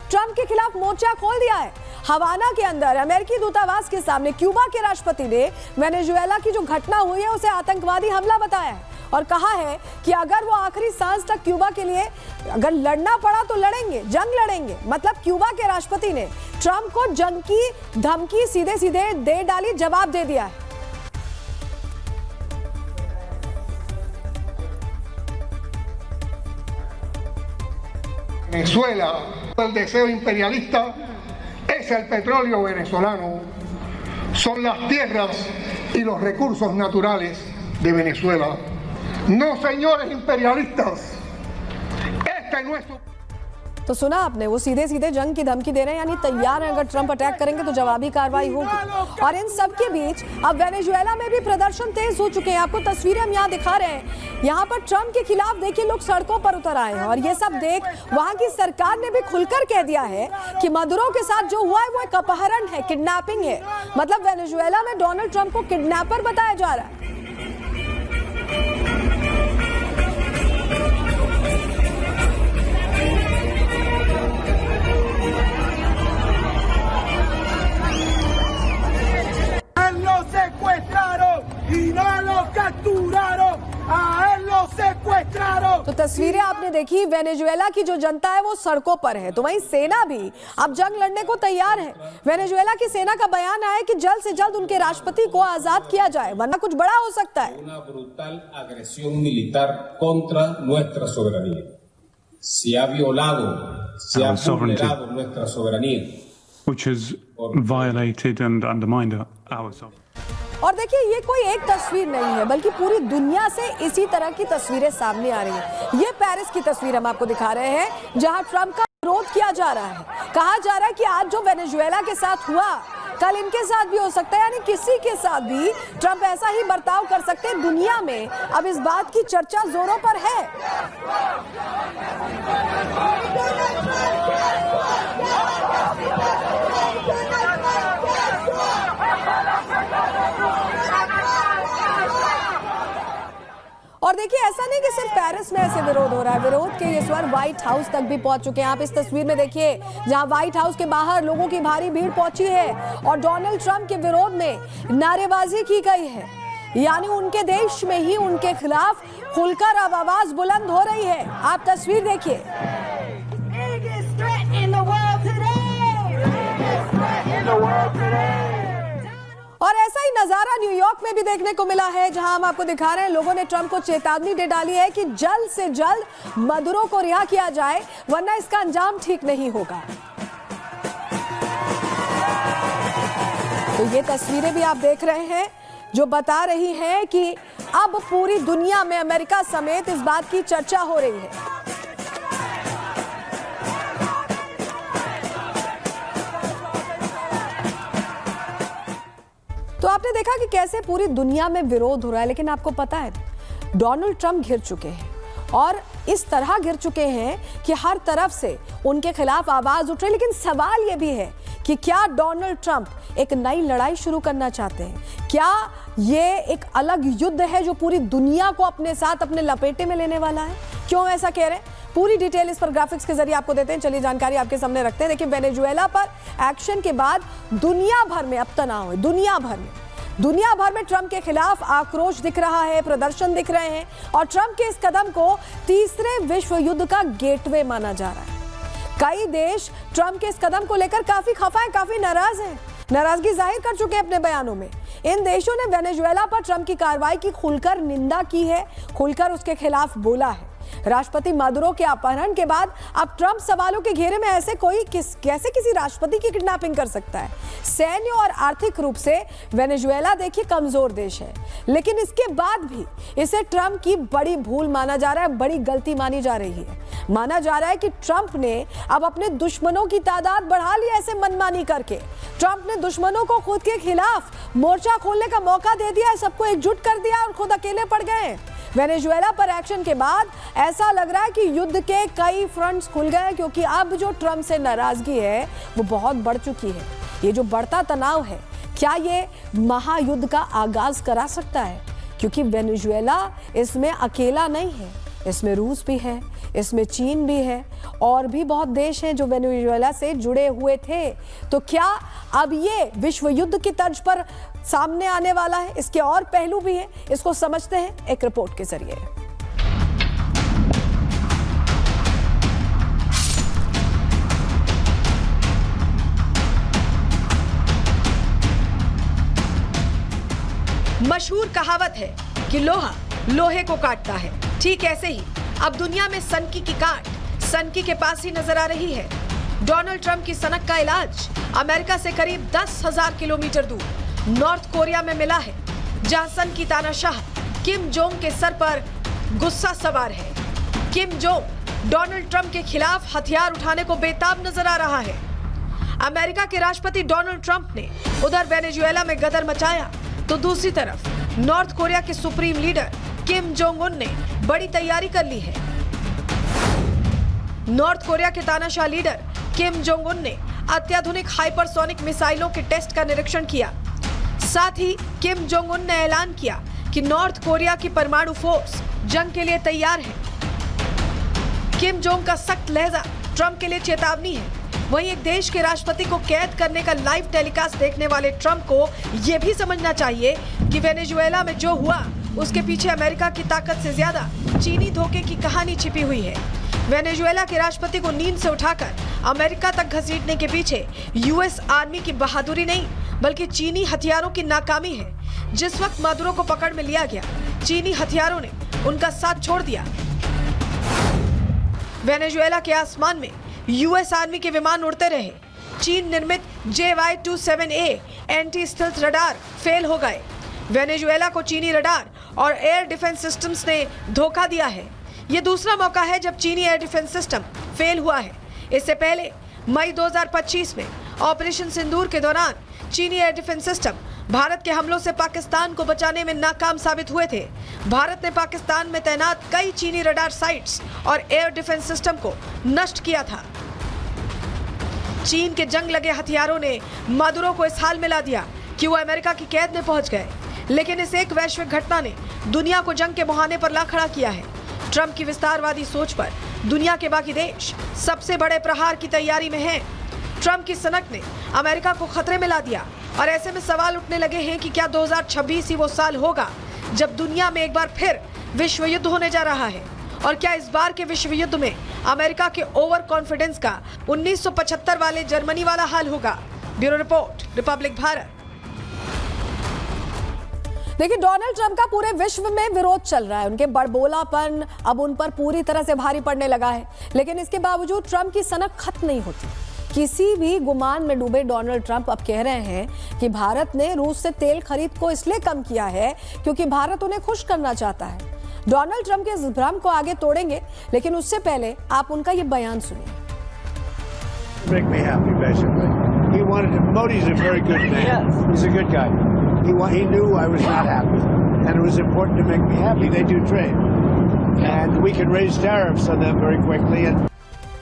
Trump के खिलाफ मोर्चा खोल दिया है। हवाना के अंदर अमेरिकी दूतावास के सामने क्यूबा के राष्ट्रपति ने वेनेजुएला की जो घटना हुई है उसे आतंकवादी हमला बताया है और कहा है कि अगर वो आखिरी सांस तक क्यूबा के लिए अगर लड़ना पड़ा तो लड़ेंगे, जंग लड़ेंगे। मतलब क्यूबा के राष्ट्रपति ने ट्रंप को जंग की धमकी सीधे सीधे दे डाली, जवाब दे दिया है। Venezuela, el deseo imperialista es el petróleo venezolano, son las tierras y los recursos naturales de Venezuela. No, señores imperialistas, este es nuestro... तो सुना आपने, वो सीधे सीधे जंग की धमकी दे रहे हैं, यानी तैयार हैं, अगर ट्रंप अटैक करेंगे तो जवाबी कार्रवाई होगी। और इन सब के बीच अब वेनेजुएला में भी प्रदर्शन तेज हो चुके हैं। आपको तस्वीरें हम यहाँ दिखा रहे हैं। यहाँ पर ट्रंप के खिलाफ देखिए लोग सड़कों पर उतर आए हैं और ये सब देख वहाँ की सरकार ने भी खुलकर कह दिया है कि मदुरो के साथ जो हुआ है वो एक अपहरण है, किडनैपिंग है। मतलब वेनेजुएला में डोनाल्ड ट्रंप को किडनैपर बताया जा रहा है। तो तस्वीरें आपने देखी, वेनेजुएला की जो जनता है वो सड़कों पर है, तो वहीं सेना भी अब जंग लड़ने को तैयार है। वेनेजुएला की सेना का बयान आया कि जल्द से जल्द उनके राष्ट्रपति को आजाद किया जाए, वरना कुछ बड़ा हो सकता है। Una brutal agresión militar contra nuestra soberanía. Se ha vulnerado nuestra soberanía, which has violated and undermined our sovereignty. और देखिए ये कोई एक तस्वीर नहीं है, बल्कि पूरी दुनिया से इसी तरह की तस्वीरें सामने आ रही हैं। ये पेरिस की तस्वीर हम आपको दिखा रहे हैं, जहां ट्रंप का विरोध किया जा रहा है। कहा जा रहा है कि आज जो वेनेजुएला के साथ हुआ, कल इनके साथ भी हो सकता है, यानी किसी के साथ भी ट्रंप ऐसा ही बर्ताव कर सकते हैं। दुनिया में अब इस बात की चर्चा जोरों पर है। और देखिए ऐसा नहीं कि सिर्फ पेरिस में ऐसे विरोध हो रहा है, विरोध के ये स्वर व्हाइट हाउस तक भी पहुंच चुके हैं। आप इस तस्वीर में देखिए, जहां व्हाइट हाउस के बाहर लोगों की भारी भीड़ पहुंची है और डोनाल्ड ट्रंप के विरोध में नारेबाजी की गई है, यानी उनके देश में ही उनके खिलाफ खुलकर अब आवाज बुलंद हो रही है। आप तस्वीर देखिए। और ऐसा ही नजारा न्यूयॉर्क में भी देखने को मिला है, जहां हम आपको दिखा रहे हैं लोगों ने ट्रंप को चेतावनी दे डाली है कि जल्द से जल्द मदुरो को रिहा किया जाए, वरना इसका अंजाम ठीक नहीं होगा। तो ये तस्वीरें भी आप देख रहे हैं जो बता रही हैं कि अब पूरी दुनिया में अमेरिका समेत इस बात की चर्चा हो रही है। तो आपने देखा कि कैसे पूरी दुनिया में विरोध हो रहा है, लेकिन आपको पता है डोनाल्ड ट्रंप घिर चुके हैं और इस तरह घिर चुके हैं कि हर तरफ से उनके खिलाफ आवाज उठ रही है। लेकिन सवाल यह भी है कि क्या डोनाल्ड ट्रंप एक नई लड़ाई शुरू करना चाहते हैं? क्या ये एक अलग युद्ध है जो पूरी दुनिया को अपने साथ अपने लपेटे में लेने वाला है? क्यों ऐसा कह रहे हैं? पूरी डिटेल इस पर ग्राफिक्स के जरिए आपको देते हैं। चलिए जानकारी आपके सामने रखते हैं। देखिए वेनेजुएला पर एक्शन के बाद दुनिया भर में अब तनाव है। दुनिया भर में ट्रंप के खिलाफ आक्रोश दिख रहा है, प्रदर्शन दिख रहे हैं और ट्रंप के इस कदम को तीसरे विश्व युद्ध का गेटवे माना जा रहा है। कई देश ट्रंप के इस कदम को लेकर काफी खफा है, काफी नाराज हैं, नाराजगी जाहिर कर चुके हैं अपने बयानों में। इन देशों ने वेनेजुएला पर ट्रंप की कार्रवाई की खुलकर निंदा की है, खुलकर उसके खिलाफ बोला है। राष्ट्रपति मदुरो के अपहरण के बाद अब ट्रंप सवालों के घेरे में ऐसे कैसे किसी राष्ट्रपति की किडनैपिंग कर सकता है? सैन्य और आर्थिक रूप से वेनेजुएला देखिए कमजोर देश है, लेकिन इसके बाद भी इसे ट्रंप की बड़ी भूल माना जा रहा है, बड़ी गलती मानी जा रही है। माना जा रहा है कि ट्रंप ने अब अपने दुश्मनों की तादाद बढ़ा ली ऐसे मनमानी करके। ट्रंप ने दुश्मनों को खुद के खिलाफ मोर्चा खोलने का मौका दे दिया है, सबको एकजुट कर दिया और खुद अकेले पड़ गए। वेनेजुएला पर एक्शन के बाद ऐसा लग रहा है कि युद्ध के कई फ्रंट्स खुल गए, क्योंकि अब जो ट्रंप से नाराजगी है वो बहुत बढ़ चुकी है। ये जो बढ़ता तनाव है, क्या ये महायुद्ध का आगाज करा सकता है? क्योंकि वेनेजुएला इसमें अकेला नहीं है। इसमें रूस भी है, इसमें चीन भी है और भी बहुत देश हैं जो वेनेजुएला से जुड़े हुए थे। तो क्या अब ये विश्व युद्ध की तर्ज पर सामने आने वाला है? इसके और पहलू भी हैं, इसको समझते हैं एक रिपोर्ट के जरिए। मशहूर कहावत है कि लोहा लोहे को काटता है। ठीक ऐसे ही अब दुनिया में सनकी की काट सनकी के पास ही नजर आ रही है। डोनाल्ड ट्रंप की सनक का इलाज अमेरिका से करीब 10,000 किलोमीटर दूर नॉर्थ कोरिया में मिला है, जहां सनकी तानाशाह किम जोंग के सर पर गुस्सा सवार है। किम जोंग डोनाल्ड ट्रंप के खिलाफ हथियार उठाने को बेताब नजर आ रहा है। अमेरिका के राष्ट्रपति डोनाल्ड ट्रंप ने उधर वेनेजुएला में गदर मचाया, तो दूसरी तरफ नॉर्थ कोरिया के supreme leader Kim Jong Un ने बड़ी तैयारी कर ली है। नॉर्थ कोरिया के तानाशाह लीडर किम जोंग उन ने अत्याधुनिक हाइपरसोनिक मिसाइलों के टेस्ट का निरीक्षण किया। साथ ही किम जोंग उन ने ऐलान किया कि नॉर्थ कोरिया की परमाणु फोर्स जंग के लिए तैयार है। किम जोंग का सख्त लहजा ट्रंप के लिए चेतावनी है। वहीं एक देश के राष्ट्रपति को कैद करने का लाइव टेलीकास्ट देखने वाले ट्रंप को यह भी समझना चाहिए कि वेनेजुएला में जो हुआ उसके पीछे अमेरिका की ताकत से ज्यादा चीनी धोखे की कहानी छिपी हुई है। वेनेजुएला के राष्ट्रपति को नींद से उठाकर अमेरिका तक घसीटने के पीछे यूएस आर्मी की बहादुरी नहीं बल्कि चीनी हथियारों की नाकामी है। जिस वक्त मादुरो को पकड़ में लिया गया, चीनी हथियारों ने उनका साथ छोड़ दिया। वेनेजुएला के आसमान में यूएस आर्मी के विमान उड़ते रहे। चीन निर्मित JY-27A anti stealth radar fail हो गए। वेनेजुएला को चीनी रडार और एयर डिफेंस सिस्टम्स ने धोखा दिया है। यह दूसरा मौका है जब चीनी एयर डिफेंस सिस्टम फेल हुआ है। इससे पहले मई 2025 में ऑपरेशन सिंदूर के दौरान चीनी एयर डिफेंस सिस्टम भारत के हमलों से पाकिस्तान को बचाने में नाकाम साबित हुए थे। भारत ने पाकिस्तान में तैनात कई चीनी रडार साइट्स और एयर डिफेंस सिस्टम को नष्ट किया था। चीन के जंग लगे हथियारों ने मादुरो को इस हाल में ला दिया कि वो अमेरिका की कैद में पहुंच गए। लेकिन इस एक वैश्विक घटना ने दुनिया को जंग के मुहाने पर ला खड़ा किया है। ट्रंप की विस्तारवादी सोच पर दुनिया के बाकी देश सबसे बड़े प्रहार की तैयारी में हैं। ट्रंप की सनक ने अमेरिका को खतरे में ला दिया और ऐसे में सवाल उठने लगे हैं कि क्या 2026 ही वो साल होगा जब दुनिया में एक बार फिर विश्व युद्ध होने जा रहा है, और क्या इस बार के विश्व युद्ध में अमेरिका के ओवर कॉन्फिडेंस का 1975 वाले जर्मनी वाला हाल होगा। Bureau report, Republic Bharat. देखिए, डोनाल्ड ट्रंप का पूरे विश्व में विरोध चल रहा है। उनके बड़बोलापन अब उन पर पूरी तरह से भारी पड़ने लगा है। लेकिन इसके बावजूद ट्रंप की सनक खत्म नहीं होती। किसी भी गुमान में डूबे डोनाल्ड ट्रंप अब कह रहे हैं कि भारत ने रूस से तेल खरीद को इसलिए कम किया है क्योंकि भारत उन्हें खुश करना चाहता है। डोनाल्ड ट्रंप के इस भ्रम को आगे तोड़ेंगे, लेकिन उससे पहले आप उनका ये बयान सुनिए। Make me happy, basically. He wanted to, Modi's a very good man. Yes. He's a good guy. He knew I was not happy, and it was important to make me happy. They do trade, and we can raise tariffs on them very quickly. And